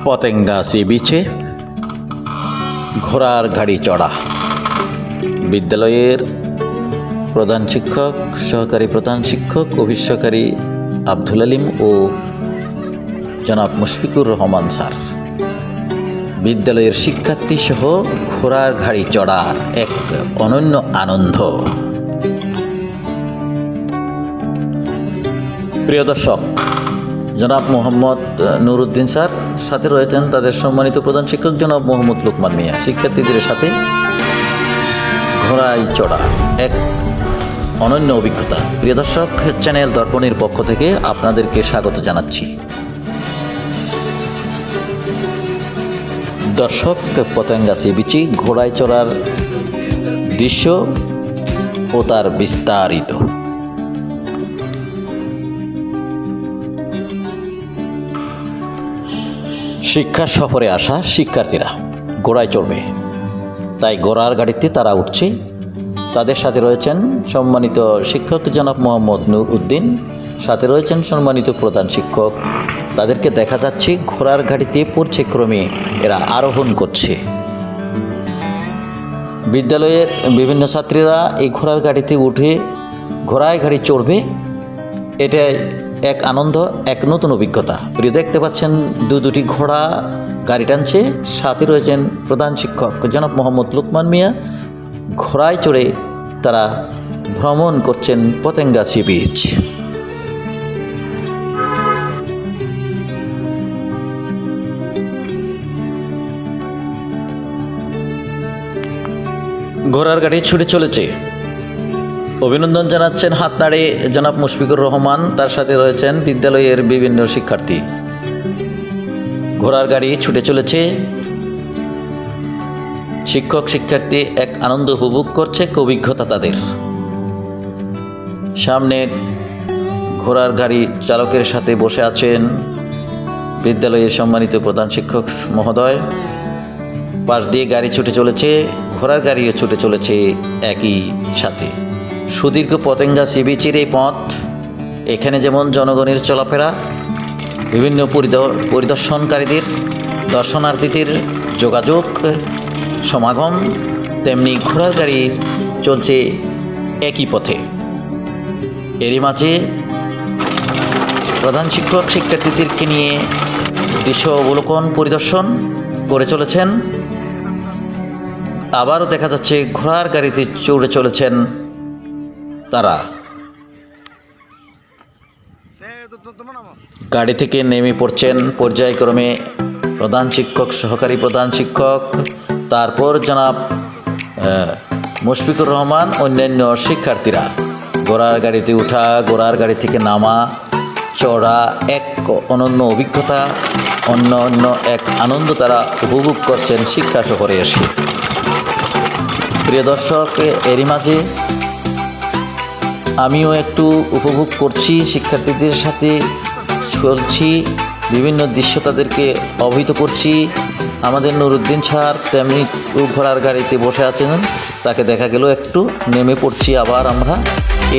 Patenga C বিচে ঘোড়ার গাড়ি চড়া। বিদ্যালয়ের প্রধান শিক্ষক, সহকারী প্রধান শিক্ষক, অভিষ্যকারী আব্দুল আলিম ও জনাব মুশফিকুর রহমান স্যার বিদ্যালয়ের শিক্ষার্থী সহ ঘোড়ার গাড়ি চড়ার এক অনন্য আনন্দ। প্রিয় দর্শক, জনাব মোহাম্মদ নুরুদ্দিন স্যার, সাথে রয়েছেন তাদের সম্মানিত প্রধান শিক্ষক জনাব মোহাম্মদ লুকমান মিয়া। শিক্ষার্থীদের সাথে ঘোড়ায় চড়া এক অনন্য অভিজ্ঞতা। প্রিয় দর্শক, চ্যানেল দর্পণের পক্ষ থেকে আপনাদেরকে স্বাগত জানাচ্ছি। দর্শক, পতেঙ্গা সি বিচে ঘোড়ায় চড়ার দৃশ্য ও তার বিস্তারিত। শিক্ষা সফরে আসা শিক্ষার্থীরা ঘোড়ায় চড়বে, তাই ঘোড়ার গাড়িতে তারা উঠছে। তাদের সাথে রয়েছেন সম্মানিত শিক্ষক জনাব মোহাম্মদ নূর উদ্দিন, সাথে রয়েছেন সম্মানিত প্রধান শিক্ষক। তাদেরকে দেখা যাচ্ছে ঘোড়ার গাড়িতে পর্যায়ক্রমে এরা আরোহণ করছে। বিদ্যালয়ের বিভিন্ন ছাত্রীরা এই ঘোড়ার গাড়িতে উঠে ঘোড়ায় গাড়ি চড়বে। এটাই এক আনন্দ, এক নতুন অভিজ্ঞতা। প্রিয়, দেখতে পাচ্ছেন দুটি ঘোড়া গাড়ি টানছে, সাথে রয়েছেন প্রধান শিক্ষক জনাব মোহাম্মদ লুকমান মিয়া। ঘোড়ায় চড়ে তারা ভ্রমণ করছেন পতেঙ্গা সি বিচ। ঘোড়ার গাড়ি ছুটে চলেছে। অভিনন্দন জানাচ্ছেন হাত নাড়ে জনাব মুশফিকুর রহমান, তার সাথে রয়েছেন বিদ্যালয়ের বিভিন্ন শিক্ষার্থী। ঘোড়ার গাড়ি ছুটে চলেছে। শিক্ষক শিক্ষার্থী এক আনন্দ উপভোগ করছে, এক অভিজ্ঞতা তাদের। সামনে ঘোড়ার গাড়ি চালকের সাথে বসে আছেন বিদ্যালয়ের সম্মানিত প্রধান শিক্ষক মহোদয়। পাশ দিয়ে গাড়ি ছুটে চলেছে, ঘোড়ার গাড়িও ছুটে চলেছে একই সাথে। সুদীর্ঘ পতেঙ্গা সি বিচের এই পথ, এখানে যেমন জনগণের চলাফেরা, বিভিন্ন পরিদর্শনকারীদের, দর্শনার্থীদের যোগাযোগ সমাগম, তেমনি ঘোড়ার গাড়ি চলছে একই পথে। এরই মাঝে প্রধান শিক্ষক শিক্ষার্থীদেরকে নিয়ে দৃশ্য অবলোকন পরিদর্শন করে চলেছেন। আবারও দেখা যাচ্ছে ঘোড়ার গাড়িতে চড়ে চলেছেন তারা। গাড়ি থেকে নেমে পড়ছেন পর্যায়ক্রমে প্রধান শিক্ষক, সহকারী প্রধান শিক্ষক, তারপর জনাব মুশফিকুর রহমান, অন্যান্য শিক্ষার্থীরা। ঘোড়ার গাড়িতে উঠা, ঘোড়ার গাড়ি থেকে নামা, চড়া এক অনন্য অভিজ্ঞতা, অন্য এক আনন্দ তারা উপভোগ করছেন শিক্ষা সফরে এসে। প্রিয় দর্শক, এরই মাঝে আমিও একটু উপভোগ করছি, শিক্ষার্থীদের সাথে চলছি, বিভিন্ন দৃশ্য তাদেরকে অবহিত করছি। আমাদের নুরুদ্দিন স্যার তেমনি ঘোড়ার গাড়িতে বসে আছেন, তাকে দেখা গেল একটু নেমে পড়ছি আবার আমরা।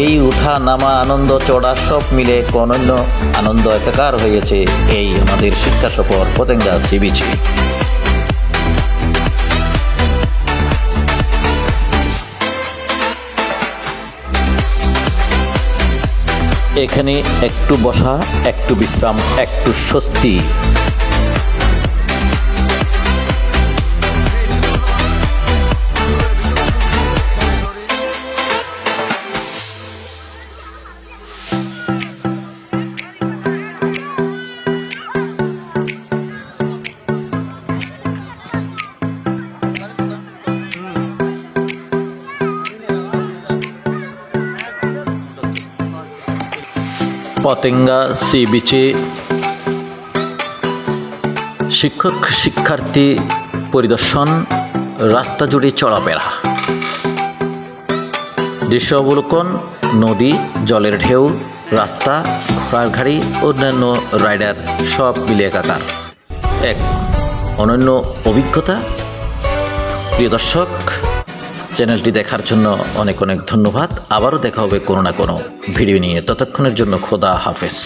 এই উঠা নামা, আনন্দ, চড়া সব মিলে এক অনন্য আনন্দ একাকার হয়েছে এই আমাদের শিক্ষা সফর পতেঙ্গা সি বিচে। এখানে একটু বসা, একটু বিশ্রাম, একটু স্বস্তি। পতেঙ্গা সি বিচে শিক্ষক শিক্ষার্থী পরিদর্শন, রাস্তা জুড়ে চলাফেরা, দৃশ্য অবলোকন, নদী, জলের ঢেউ, রাস্তা, ঘোড়ার গাড়ি, অন্যান্য রাইডার সব মিলে একাকার এক অনন্য অভিজ্ঞতা। প্রিয় দর্শক, চ্যানেলটি দেখার জন্য অনেক অনেক ধন্যবাদ। আবারও দেখা হবে কোনো না কোনো ভিডিও নিয়ে। ততক্ষণের জন্য খোদা হাফেজ।